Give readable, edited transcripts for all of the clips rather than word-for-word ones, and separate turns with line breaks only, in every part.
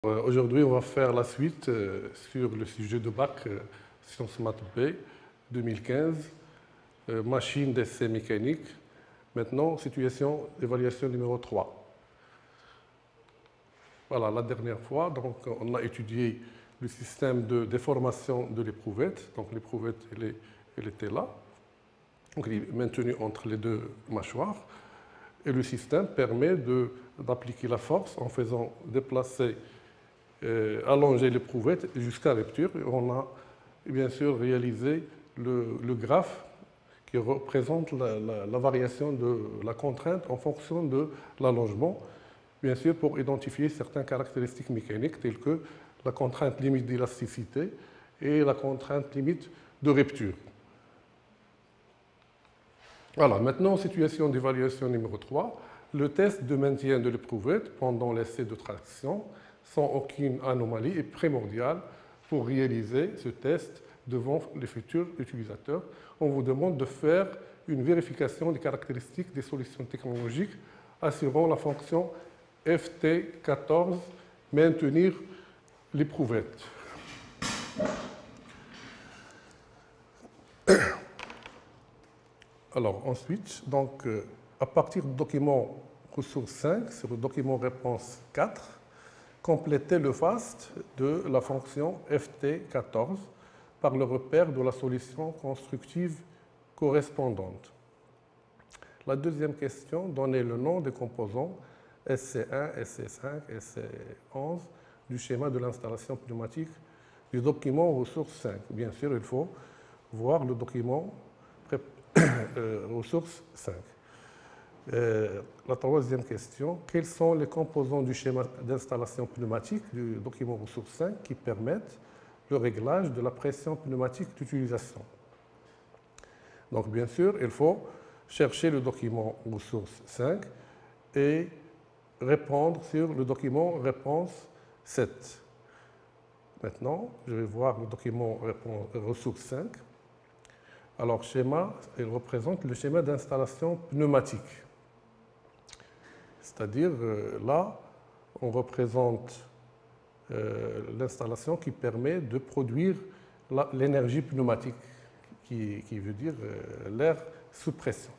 Aujourd'hui, on va faire la suite sur le sujet de bac Sciences Maths B 2015, machine d'essai mécanique. Maintenant, situation d'évaluation numéro 3. Voilà, la dernière fois, donc, on a étudié le système de déformation de l'éprouvette. Donc l'éprouvette, elle était là, donc elle est maintenue entre les deux mâchoires. Et le système permet d'appliquer la force en faisant déplacer allonger l'éprouvette jusqu'à rupture. On a bien sûr réalisé le graphe qui représente la variation de la contrainte en fonction de l'allongement, bien sûr pour identifier certaines caractéristiques mécaniques telles que la contrainte limite d'élasticité et la contrainte limite de rupture. Voilà, maintenant, situation d'évaluation numéro 3, le test de maintien de l'éprouvette pendant l'essai de traction sans aucune anomalie est primordial pour réaliser ce test devant les futurs utilisateurs. On vous demande de faire une vérification des caractéristiques des solutions technologiques assurant la fonction FT14, maintenir l'éprouvette. Alors ensuite, donc, à partir du document ressource 5, sur le document réponse 4, compléter le FAST de la fonction FT14 par le repère de la solution constructive correspondante. La deuxième question, donner le nom des composants SC1, SC5, SC11 du schéma de l'installation pneumatique du document ressource 5. Bien sûr, il faut voir le document ressource 5. La troisième question, quels sont les composants du schéma d'installation pneumatique du document ressource 5 qui permettent le réglage de la pression pneumatique d'utilisation? Donc bien sûr, il faut chercher le document ressource 5 et répondre sur le document réponse 7. Maintenant, je vais voir le document ressource 5. Alors, schéma, il représente le schéma d'installation pneumatique. C'est-à-dire, là, on représente l'installation qui permet de produire l'énergie pneumatique, qui veut dire l'air sous pression.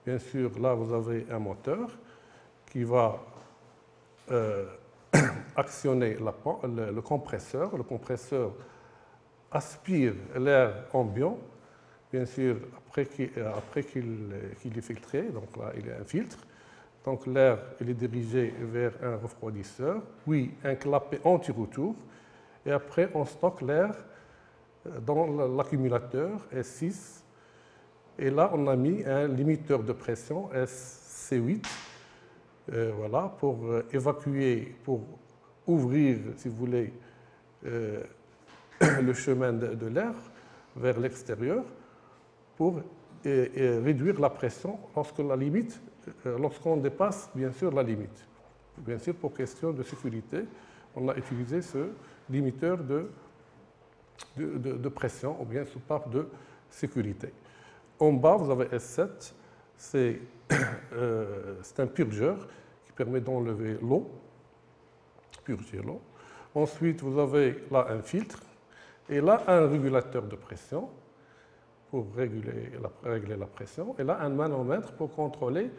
Bien sûr, là, vous avez un moteur qui va actionner le compresseur. Le compresseur aspire l'air ambiant. Bien sûr, après qu'il est filtré, donc là, il y a un filtre. Donc l'air est dirigé vers un refroidisseur, puis un clapet anti-retour. Et après, on stocke l'air dans l'accumulateur S6. Et là, on a mis un limiteur de pression SC8, voilà, pour évacuer, pour ouvrir, si vous voulez, le chemin de l'air vers l'extérieur pour réduire la pression lorsqu'on dépasse, bien sûr, la limite. Bien sûr, pour question de sécurité, on a utilisé ce limiteur de pression, ou bien soupape de sécurité. En bas, vous avez S7, c'est un purgeur qui permet d'enlever l'eau, purger l'eau. Ensuite, vous avez là un filtre, et là un régulateur de pression pour régler la pression, et là un manomètre pour contrôler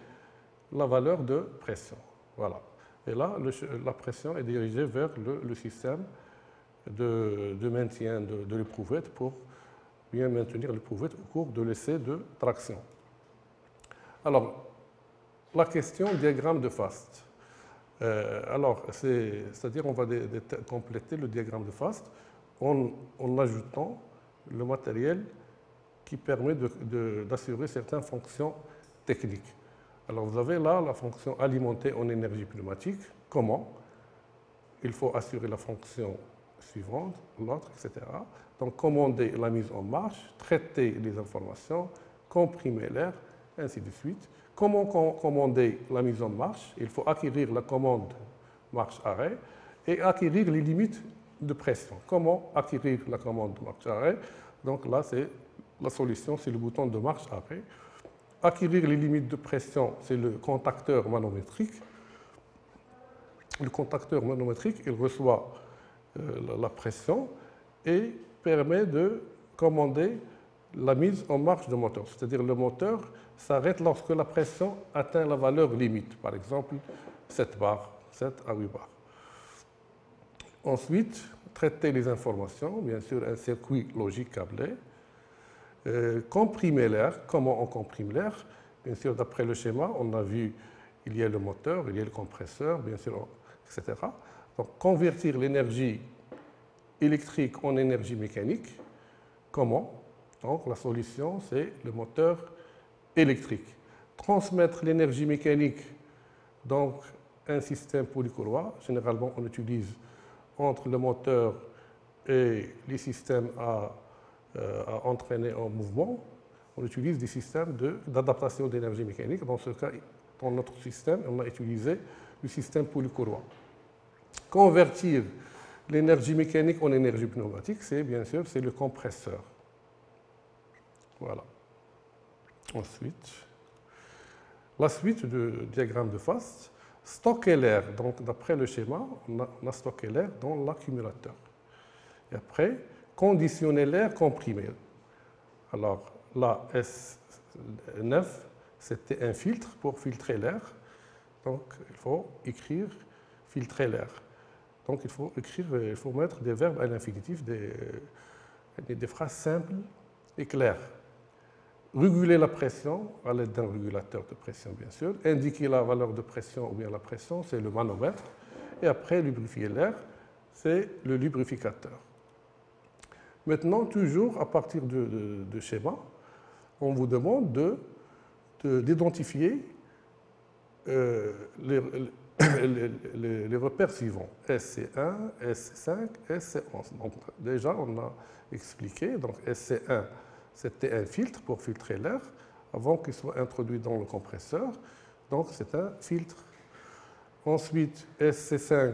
la valeur de pression. Voilà. Et là, la pression est dirigée vers le système de maintien de l'éprouvette pour bien maintenir l'éprouvette au cours de l'essai de traction. Alors, la question diagramme de FAST. C'est-à-dire on va compléter le diagramme de FAST en ajoutant le matériel qui permet d'assurer certaines fonctions techniques. Alors vous avez là la fonction alimenter en énergie pneumatique. Comment? Il faut assurer la fonction suivante, l'autre, etc. Donc commander la mise en marche, traiter les informations, comprimer l'air, ainsi de suite. Comment commander la mise en marche? Il faut acquérir la commande marche-arrêt et acquérir les limites de pression. Comment acquérir la commande marche-arrêt? Donc là, c'est la solution, c'est le bouton de marche-arrêt. Acquérir les limites de pression, c'est le contacteur manométrique. le contacteur manométrique, il reçoit la pression et permet de commander la mise en marche du moteur. C'est-à-dire le moteur s'arrête lorsque la pression atteint la valeur limite, par exemple 7 bars, 7 à 8 bars. Ensuite, traiter les informations, bien sûr un circuit logique câblé. Comprimer l'air, comment on comprime l'air? Bien sûr, d'après le schéma, on a vu il y a le moteur, il y a le compresseur, bien sûr, etc. Donc, convertir l'énergie électrique en énergie mécanique, comment? Donc, la solution, c'est le moteur électrique. Transmettre l'énergie mécanique, donc un système polycourroie, généralement on utilise entre le moteur et les systèmes à entraîner en mouvement, on utilise des systèmes d'adaptation d'énergie mécanique. Dans ce cas, dans notre système, on a utilisé le système polycourroie. Convertir l'énergie mécanique en énergie pneumatique, c'est bien sûr le compresseur. Voilà. Ensuite, la suite du diagramme de Fast, stocker l'air. Donc, d'après le schéma, on a stocké l'air dans l'accumulateur. Et après, conditionner l'air comprimé. Alors, là, S9, c'était un filtre pour filtrer l'air. Donc, il faut écrire filtrer l'air. Donc, il faut mettre des verbes à l'infinitif, des phrases simples et claires. Réguler la pression à l'aide d'un régulateur de pression, bien sûr. Indiquer la valeur de pression ou bien la pression, c'est le manomètre. Et après, lubrifier l'air, c'est le lubrificateur. Maintenant, toujours à partir de schéma, on vous demande d'identifier les repères suivants, SC1, SC5, SC11. Donc, déjà, on a expliqué, donc SC1, c'était un filtre pour filtrer l'air avant qu'il soit introduit dans le compresseur. Donc, c'est un filtre. Ensuite, SC5,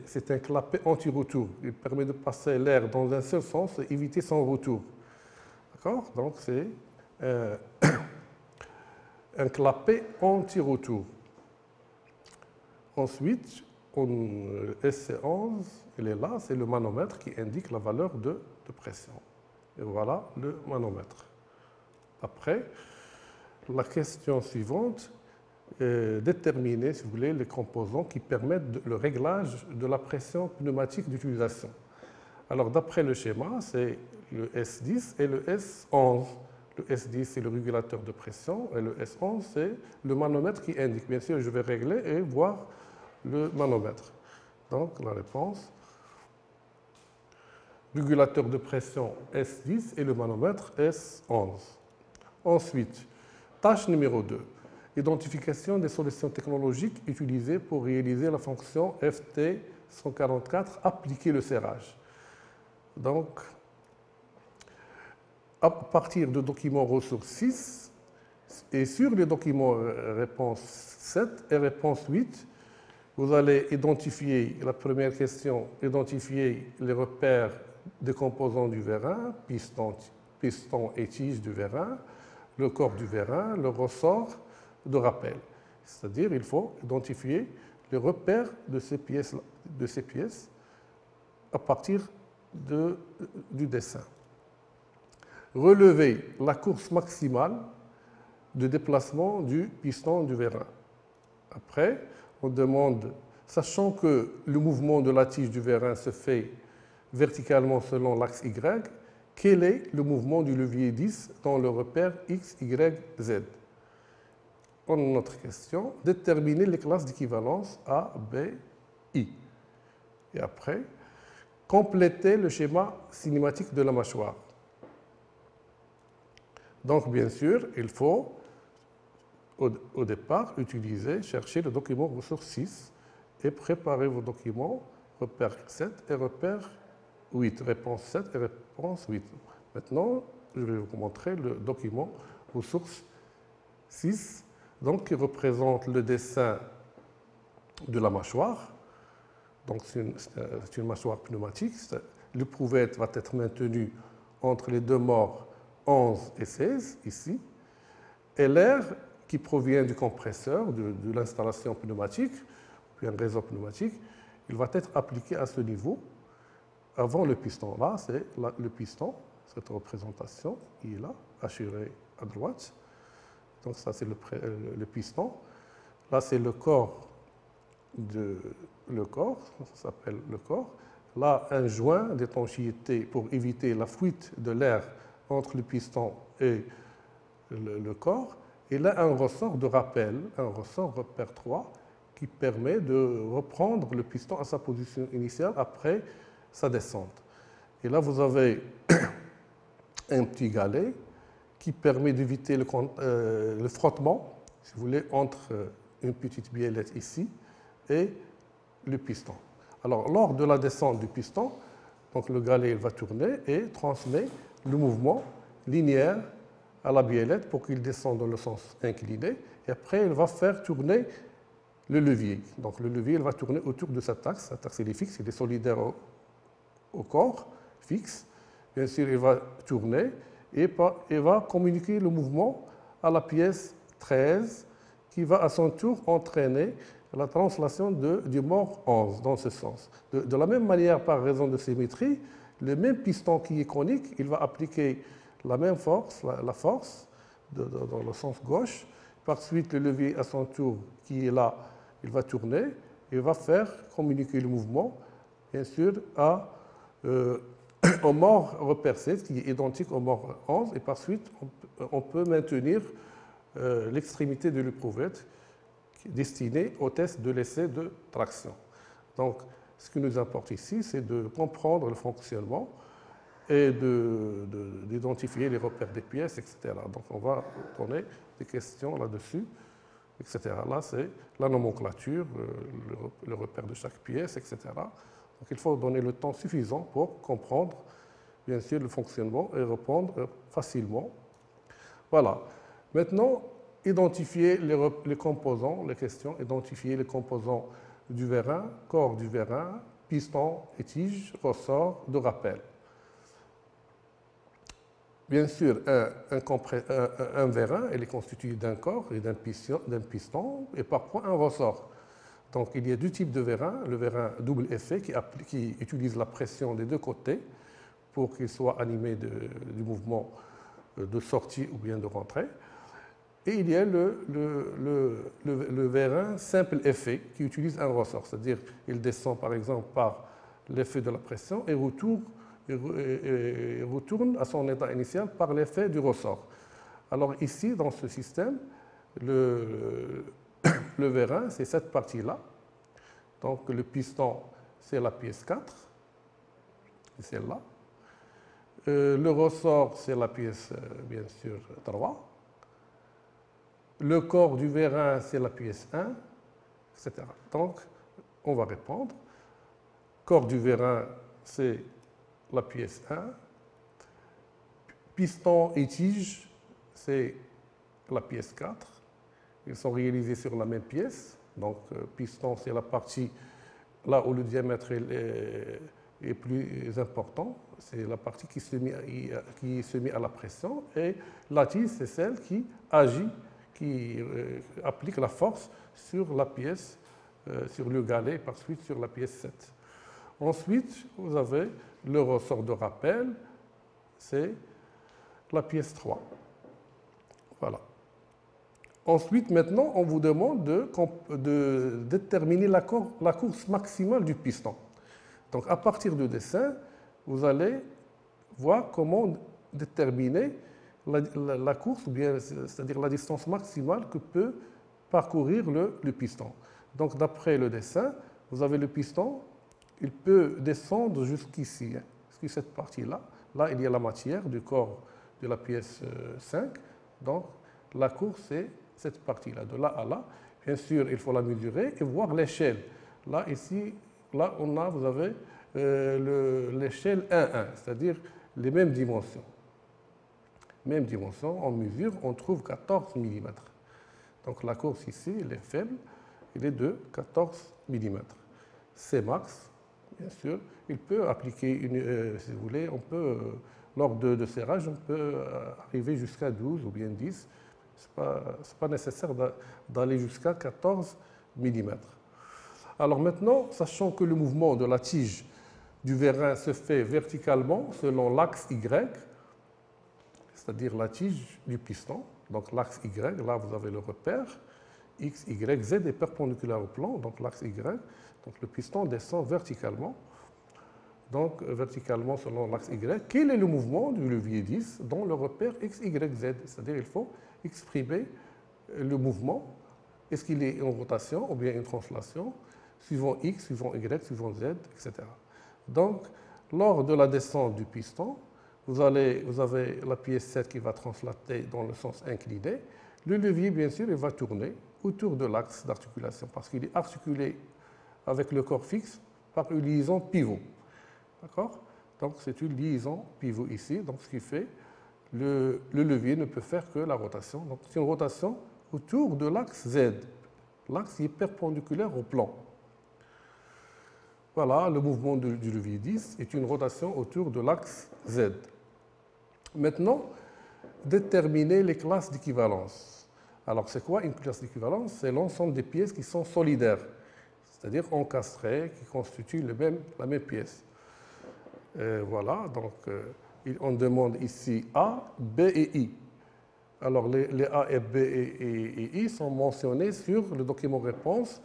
c'est un clapet anti-retour. Il permet de passer l'air dans un seul sens et éviter son retour. D'accord? Donc, c'est un clapet anti-retour. Ensuite, SC11, il est là, c'est le manomètre qui indique la valeur de pression. Et voilà le manomètre. Après, la question suivante, déterminer, si vous voulez, les composants qui permettent le réglage de la pression pneumatique d'utilisation. Alors, d'après le schéma, c'est le S10 et le S11. Le S10, c'est le régulateur de pression, et le S11, c'est le manomètre qui indique. Bien sûr, je vais régler et voir le manomètre. Donc, la réponse, régulateur de pression S10 et le manomètre S11. Ensuite, tâche numéro 2. Identification des solutions technologiques utilisées pour réaliser la fonction FT144, appliquer le serrage. Donc, à partir de document ressources 6 et sur les documents réponse 7 et réponse 8, vous allez identifier, la première question, identifier les repères des composants du vérin, piston et tige du vérin, le corps du vérin, le ressort de rappel. C'est-à-dire il faut identifier les repères de ces pièces à partir du dessin. Relever la course maximale de déplacement du piston du vérin. Après, on demande, sachant que le mouvement de la tige du vérin se fait verticalement selon l'axe Y, quel est le mouvement du levier 10 dans le repère X, Y, Z? En notre question, déterminer les classes d'équivalence A, B, I. Et après, compléter le schéma cinématique de la mâchoire. Donc, bien sûr, il faut, au départ, chercher le document ressource 6 et préparer vos documents repère 7 et repère 8, réponse 7 et réponse 8. Maintenant, je vais vous montrer le document ressource 6, donc, qui représente le dessin de la mâchoire. Donc, c'est une mâchoire pneumatique. L'éprouvette va être maintenue entre les deux morts 11 et 16, ici. Et l'air qui provient du compresseur, de l'installation pneumatique, un réseau pneumatique, il va être appliqué à ce niveau avant le piston. Là, c'est le piston, cette représentation qui est là, assurée à droite. Donc ça, c'est le piston. Là, c'est le corps, ça s'appelle le corps. Là, un joint d'étanchéité pour éviter la fuite de l'air entre le piston et le corps. Et là, un ressort de rappel, un ressort repère 3, qui permet de reprendre le piston à sa position initiale après sa descente. Et là, vous avez un petit galet qui permet d'éviter le frottement, si vous voulez, entre une petite biellette ici et le piston. Alors, lors de la descente du piston, donc le galet il va tourner et transmet le mouvement linéaire à la biellette pour qu'il descende dans le sens incliné. Et après, il va faire tourner le levier. Donc, le levier il va tourner autour de cet axe. Cet axe il est fixe, il est solidaire au corps fixe. Bien sûr, il va tourner et va communiquer le mouvement à la pièce 13 qui va à son tour entraîner la translation du mort 11 dans ce sens. De la même manière, par raison de symétrie, le même piston qui est conique, il va appliquer la même force, la force dans le sens gauche. Par suite, le levier à son tour qui est là, il va tourner et va faire communiquer le mouvement, bien sûr, au mort repère 7, qui est identique au mort 11. Et par suite, on peut maintenir l'extrémité de l'éprouvette destinée au test de l'essai de traction. Donc, ce qui nous importe ici, c'est de comprendre le fonctionnement et d'identifier les repères des pièces, etc. Donc, on va donner des questions là-dessus, etc. Là, c'est la nomenclature, le repère de chaque pièce, etc. Donc, il faut donner le temps suffisant pour comprendre, bien sûr, le fonctionnement et répondre facilement. Voilà. Maintenant, identifier les composants, les questions, identifier les composants du vérin, corps du vérin, piston et tige, ressort de rappel. Bien sûr, un vérin il est constitué d'un corps et d'un piston et parfois un ressort. Donc il y a deux types de vérins, le vérin double effet qui utilise la pression des deux côtés pour qu'il soit animé du mouvement de sortie ou bien de rentrée. Et il y a le vérin simple effet qui utilise un ressort, c'est-à-dire il descend par exemple par l'effet de la pression et retourne à son état initial par l'effet du ressort. Alors ici, dans ce système, le vérin, c'est cette partie-là. Donc le piston, c'est la pièce 4, celle-là. Le ressort, c'est la pièce, bien sûr, 3. Le corps du vérin, c'est la pièce 1, etc. Donc, on va répondre. Corps du vérin, c'est la pièce 1. Piston et tige, c'est la pièce 4. Ils sont réalisés sur la même pièce. Donc, piston, c'est la partie là où le diamètre est plus important. C'est la partie qui se met à la pression. Et la tige, c'est celle qui agit, qui applique la force sur la pièce, sur le galet, et par suite sur la pièce 7. Ensuite, vous avez le ressort de rappel, c'est la pièce 3. Voilà. Ensuite, maintenant, on vous demande de déterminer la course maximale du piston. Donc, à partir du dessin, vous allez voir comment déterminer la course, c'est-à-dire la distance maximale que peut parcourir le piston. Donc, d'après le dessin, vous avez le piston, il peut descendre jusqu'ici, jusqu'à cette partie-là. Là, il y a la matière du corps de la pièce 5. Donc, la course, c'est cette partie-là, de là à là. Bien sûr, il faut la mesurer et voir l'échelle. Là, ici, là, vous avez l'échelle 1,1, c'est-à-dire les mêmes dimensions. Même dimension, on mesure, on trouve 14 mm. Donc la course ici, elle est faible, elle est de 14 mm. Cmax, bien sûr, il peut appliquer, si vous voulez, on peut, lors de serrage, on peut arriver jusqu'à 12 ou bien 10. Ce n'est pas nécessaire d'aller jusqu'à 14 mm. Alors maintenant, sachant que le mouvement de la tige du vérin se fait verticalement selon l'axe Y, c'est-à-dire la tige du piston, donc l'axe Y, là vous avez le repère, X, Y, Z est perpendiculaire au plan, donc l'axe Y, donc le piston descend verticalement, donc verticalement selon l'axe Y. Quel est le mouvement du levier 10 dans le repère X, Y, Z? C'est-à-dire il faut exprimer le mouvement, est-ce qu'il est en rotation ou bien une translation, suivant X, suivant Y, suivant Z, etc. Donc, lors de la descente du piston, vous avez la pièce 7 qui va translater dans le sens incliné. Le levier, bien sûr, il va tourner autour de l'axe d'articulation parce qu'il est articulé avec le corps fixe par une liaison pivot. D'accord? Donc, c'est une liaison pivot ici. Donc, ce qui fait le levier ne peut faire que la rotation. Donc, c'est une rotation autour de l'axe Z, l'axe qui est perpendiculaire au plan. Voilà, le mouvement du levier 10 est une rotation autour de l'axe Z. Maintenant, déterminer les classes d'équivalence. Alors, c'est quoi une classe d'équivalence? C'est l'ensemble des pièces qui sont solidaires, c'est-à-dire encastrées, qui constituent la même pièce. Voilà, donc on demande ici A, B et I. Alors, les A et B et I sont mentionnés sur le document réponse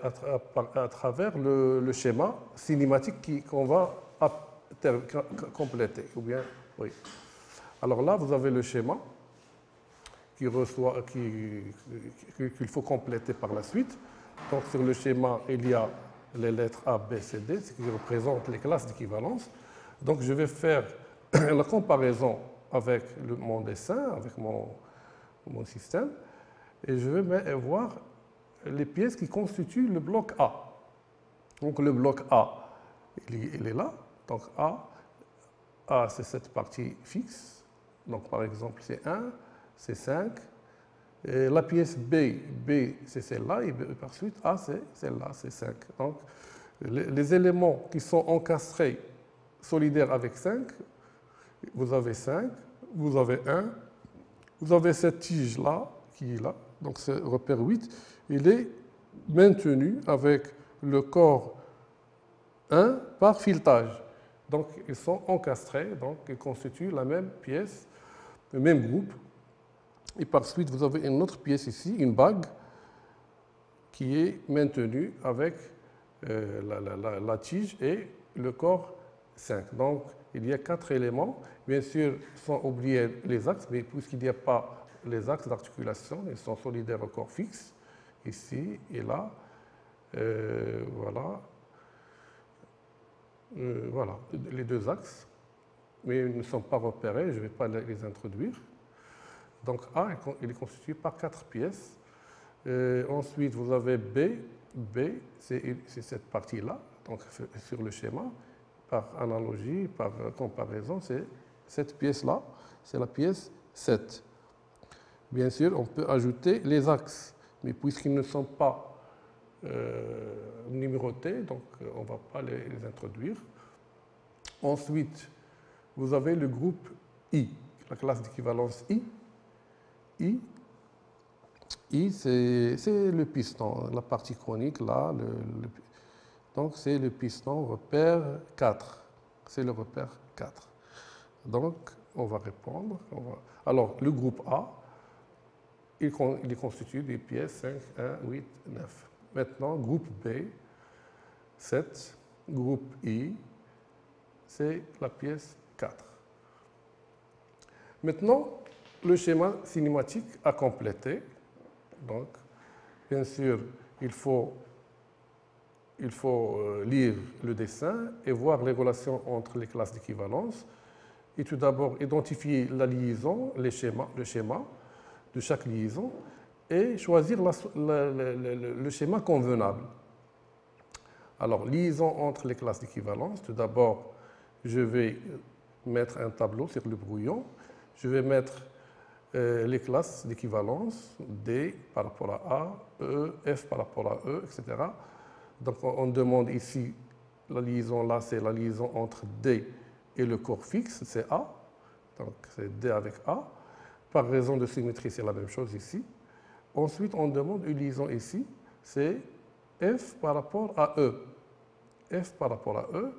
à travers le schéma cinématique qu'on va compléter. Ou bien, oui. Alors là, vous avez le schéma qu'il faut compléter par la suite. Donc sur le schéma, il y a les lettres A, B, C, D, ce qui représente les classes d'équivalence. Donc je vais faire la comparaison avec mon dessin, avec mon système, et je vais voir les pièces qui constituent le bloc A. Donc le bloc A, il est là. Donc A c'est cette partie fixe. Donc par exemple c'est 1, c'est 5. Et la pièce B c'est celle-là, et par suite A c'est celle-là, c'est 5. Donc les éléments qui sont encastrés solidaires avec 5, vous avez 5, vous avez 1, vous avez cette tige-là qui est là, donc c'est repère 8, il est maintenu avec le corps 1 par filetage. Donc ils sont encastrés, donc ils constituent la même pièce, le même groupe. Et par suite, vous avez une autre pièce ici, une bague, qui est maintenue avec la tige et le corps 5. Donc il y a 4 éléments, bien sûr sans oublier les axes, mais puisqu'il n'y a pas les axes d'articulation, ils sont solidaires au corps fixe, ici et là. Voilà. Voilà, les deux axes, mais ils ne sont pas repérés, je ne vais pas les introduire. Donc A, il est constitué par 4 pièces. Ensuite, vous avez B, c'est cette partie-là, donc sur le schéma. Par analogie, par comparaison, c'est cette pièce-là, c'est la pièce 7. Bien sûr, on peut ajouter les axes, mais puisqu'ils ne sont pas numérotés, donc on ne va pas les introduire. Ensuite, vous avez le groupe I, la classe d'équivalence I. I, c'est le piston, la partie chronique là. Donc, c'est le piston repère 4. C'est le repère 4. Donc, on va répondre. Alors, le groupe A, il est constitué des pièces 5, 1, 8, 9. Maintenant, groupe B, 7. Groupe I, c'est la pièce 4. Maintenant, le schéma cinématique à compléter. Donc, bien sûr, il faut lire le dessin et voir les relations entre les classes d'équivalence. Et tout d'abord, identifier la liaison, le schéma de chaque liaison et choisir le schéma convenable. Alors, liaison entre les classes d'équivalence. Tout d'abord, je vais mettre un tableau sur le brouillon. Je vais mettre les classes d'équivalence, D par rapport à A, E, F par rapport à E, etc. Donc on demande ici, la liaison là, c'est la liaison entre D et le corps fixe, c'est A. Donc c'est D avec A. Par raison de symétrie, c'est la même chose ici. Ensuite, on demande une liaison ici, c'est F par rapport à E. F par rapport à E.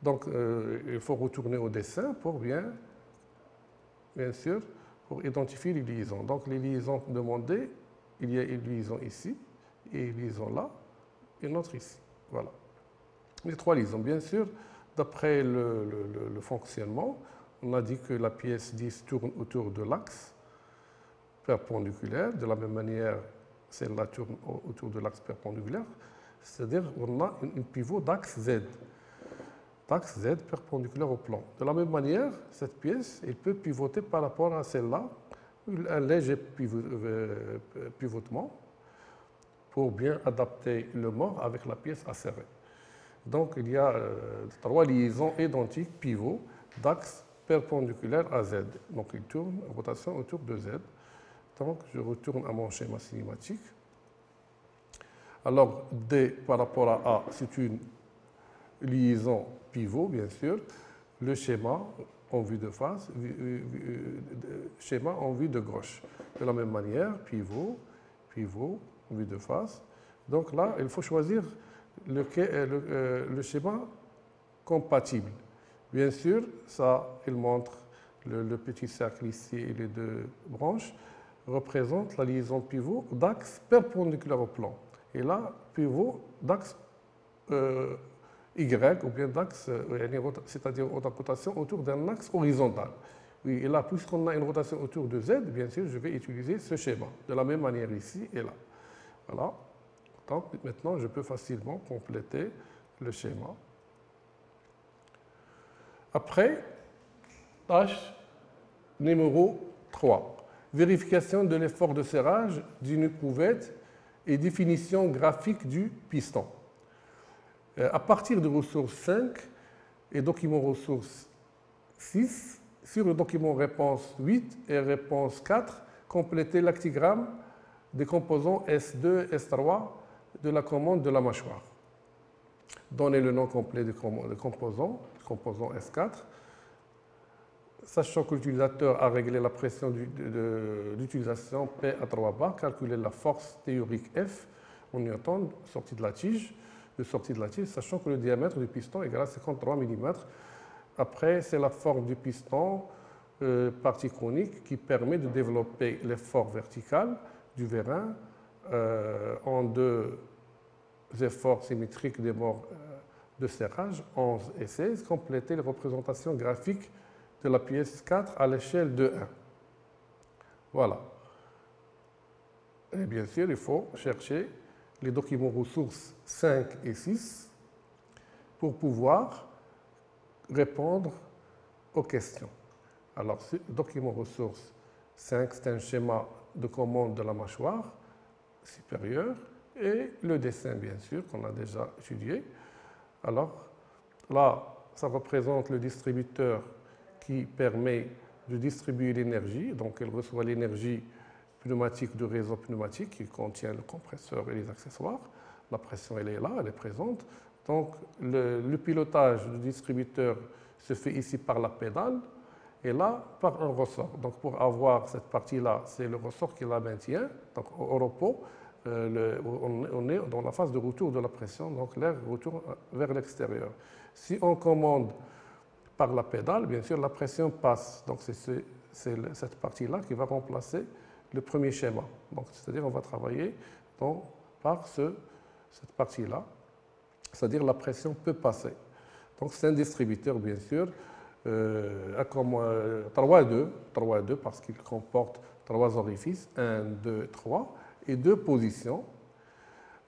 Donc, il faut retourner au dessin pour bien sûr, pour identifier les liaisons. Donc, les liaisons demandées, il y a une liaison ici, et une liaison là, et une autre ici. Voilà. Les trois liaisons. Bien sûr, d'après le fonctionnement, on a dit que la pièce 10 tourne autour de l'axe perpendiculaire. De la même manière, celle-là tourne autour de l'axe perpendiculaire. C'est-à-dire qu'on a un pivot d'axe Z. D'axe Z perpendiculaire au plan. De la même manière, cette pièce, elle peut pivoter par rapport à celle-là, un léger pivotement pour bien adapter le mort avec la pièce acérée. Donc, il y a trois liaisons identiques pivots d'axe perpendiculaire à Z. Donc, il tourne en rotation autour de Z. Donc, je retourne à mon schéma cinématique. Alors, D par rapport à A, c'est une liaison pivot, bien sûr. Le schéma en vue de face, schéma en vue de gauche. De la même manière, pivot, pivot, en vue de face. Donc là, il faut choisir le schéma compatible. Bien sûr, ça, il montre le petit cercle ici et les deux branches représentent la liaison pivot d'axe perpendiculaire au plan. Et là, pivot d'axe Y ou bien d'axe, c'est-à-dire une rotation autour d'un axe horizontal. Oui, et là, puisqu'on a une rotation autour de Z, bien sûr, je vais utiliser ce schéma. De la même manière ici et là. Voilà. Donc maintenant, je peux facilement compléter le schéma. Après, tâche numéro 3. Vérification de l'effort de serrage d'une couvette et définition graphique du piston. À partir de ressource 5 et document ressource 6, sur le document réponse 8 et réponse 4, complétez l'actigramme des composants S2 et S3 de la commande de la mâchoire. Donnez le nom complet des composants S4, sachant que l'utilisateur a réglé la pression d'utilisation P à 3 bar, calculez la force théorique F en newton sortie de la tige, sachant que le diamètre du piston est égal à 53 mm. Après, c'est la forme du piston, partie conique, qui permet de développer l'effort vertical du vérin en deux efforts symétriques des morts de serrage, 11 et 16. Compléter les représentations graphiques de la pièce 4 à l'échelle de 1. Voilà. Et bien sûr, il faut chercher les documents ressources 5 et 6 pour pouvoir répondre aux questions. Alors, ce document ressources 5, c'est un schéma de commande de la mâchoire supérieure et le dessin, bien sûr, qu'on a déjà étudié. Alors, là, ça représente le distributeur qui permet de distribuer l'énergie. Donc, elle reçoit l'énergie pneumatique du réseau pneumatique qui contient le compresseur et les accessoires. La pression, elle est là, elle est présente. Donc, le pilotage du distributeur se fait ici par la pédale et là, par un ressort. Donc, pour avoir cette partie-là, c'est le ressort qui la maintient. Donc, au repos, on est dans la phase de retour de la pression, donc l'air retourne vers l'extérieur. Si on commande par la pédale, bien sûr, la pression passe. Donc, c'est cette partie-là qui va remplacer le premier schéma. Donc, c'est-à-dire on va travailler par cette partie-là, c'est-à-dire la pression peut passer. Donc, c'est un distributeur, bien sûr, comme 3 à 2 parce qu'il comporte 3 orifices, 1, 2, 3, et 2 positions.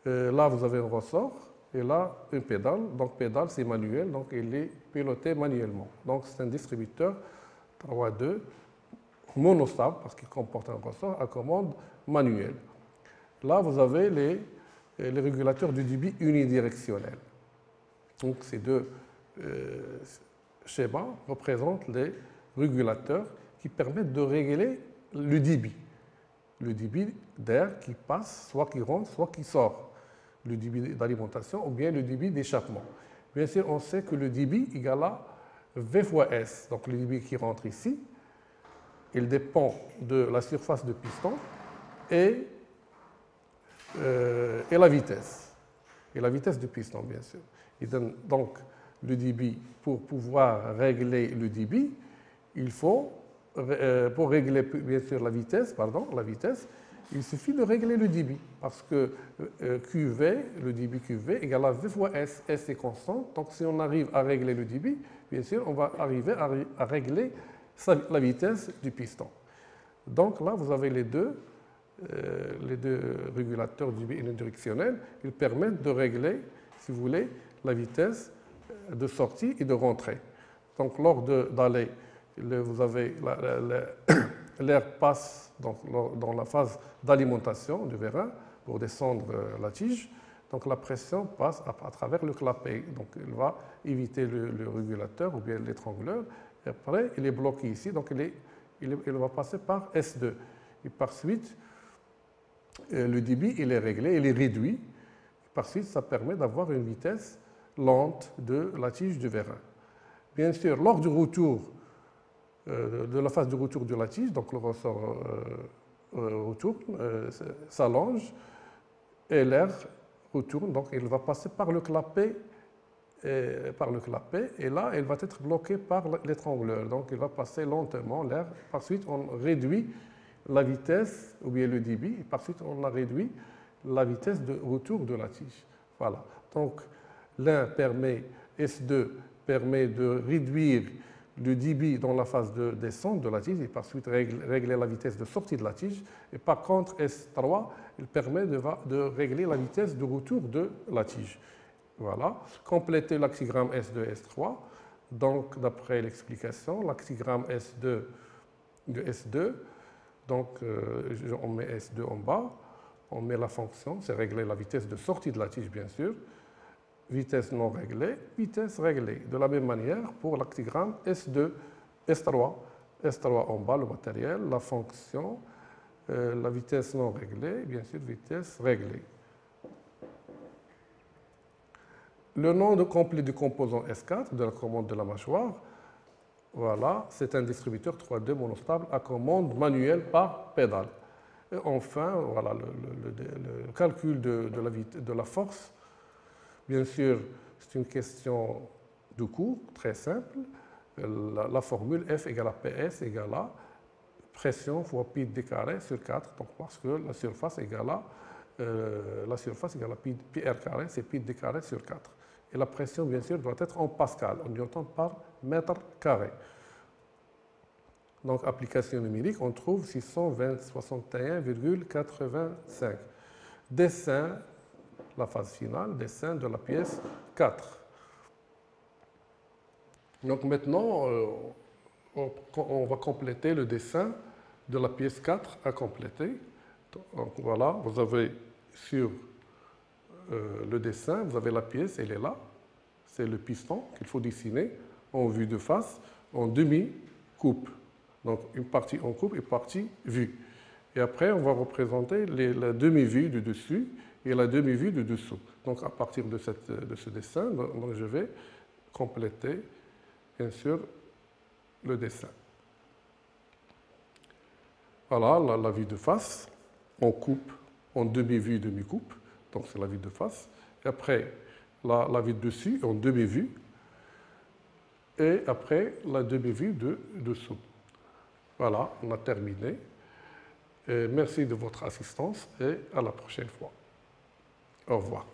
Là, vous avez un ressort, et là, une pédale. Donc, pédale, c'est manuel, donc il est piloté manuellement. Donc, c'est un distributeur 3 à 2, monostable, parce qu'il comporte un ressort à commande manuelle. Là, vous avez les régulateurs du débit unidirectionnel. Donc, ces deux schémas représentent les régulateurs qui permettent de régler le débit. Le débit d'air qui passe, soit qui rentre, soit qui sort. Le débit d'alimentation ou bien le débit d'échappement. Bien sûr, on sait que le débit égale à V fois S. Donc, le débit qui rentre ici, il dépend de la surface de piston et la vitesse. et la vitesse du piston, bien sûr. Il donne donc le débit. Pour pouvoir régler le débit, il faut, pour régler bien sûr la vitesse, il suffit de régler le débit, parce que QV, le débit QV égale à V fois S. S est constant, donc si on arrive à régler le débit, bien sûr, on va arriver à régler la vitesse du piston. Donc là, vous avez les deux régulateurs débit unidirectionnels. Ils permettent de régler, si vous voulez, la vitesse de sortie et de rentrée. Donc lors d'aller, vous avez l'air passe dans la phase d'alimentation du vérin pour descendre la tige. Donc la pression passe à travers le clapet. Donc il va éviter le régulateur ou bien l'étrangleur. Et après, il est bloqué ici. Donc il va passer par S2. Et par suite, le débit il est réglé, il est réduit. Par suite, ça permet d'avoir une vitesse lente de la tige du vérin. Bien sûr, lors du retour, de la phase de retour de la tige, donc le ressort retourne, s'allonge et l'air retourne, donc il va passer par le clapet, et là, il va être bloqué par l'étrangleur, donc il va passer lentement l'air. Par suite, on réduit la vitesse, ou bien le débit, et par suite, on a réduit la vitesse de retour de la tige. Voilà, donc l'un permet, S2 permet de réduire le débit dans la phase de descente de la tige et par suite régler la vitesse de sortie de la tige. Et par contre, S3, il permet de régler la vitesse de retour de la tige. Voilà. Compléter l'axigramme S2, S3. Donc, d'après l'explication, l'axigramme S2 de S2, donc on met S2 en bas, on met la fonction, c'est régler la vitesse de sortie de la tige, bien sûr. Vitesse non réglée, vitesse réglée. De la même manière, pour l'axigramme S2, S3. S3 en bas, le matériel, la fonction, la vitesse non réglée, bien sûr, vitesse réglée. Le nom complet du composant S4 de la commande de la mâchoire, voilà, c'est un distributeur 3D monostable à commande manuelle par pédale. Et enfin, voilà, le calcul de la force. Bien sûr, c'est une question de cours, très simple. La formule F égale à PS égale à pression fois pi d carré sur 4, donc parce que la surface égale à pi r carré, c'est pi d carré sur 4. Et la pression, bien sûr, doit être en pascal, en newton par mètre carré. Donc, application numérique, on trouve 661,85. Dessin, la phase finale, dessin de la pièce 4. Donc maintenant, on va compléter le dessin de la pièce 4 à compléter. Donc voilà, vous avez sur le dessin, vous avez la pièce, elle est là. C'est le piston qu'il faut dessiner en vue de face, en demi-coupe. Donc une partie en coupe et une partie vue. Et après, on va représenter la demi-vue du dessus et la demi-vue du dessous. Donc à partir de ce dessin, donc, je vais compléter, bien sûr, le dessin. Voilà la vue de face, en coupe, en demi-vue, demi-coupe. Donc c'est la vue de face. Et après, la vue de dessus en demi-vue. Et après, la demi-vue de dessous. Voilà, on a terminé. Et merci de votre assistance et à la prochaine fois. Au revoir.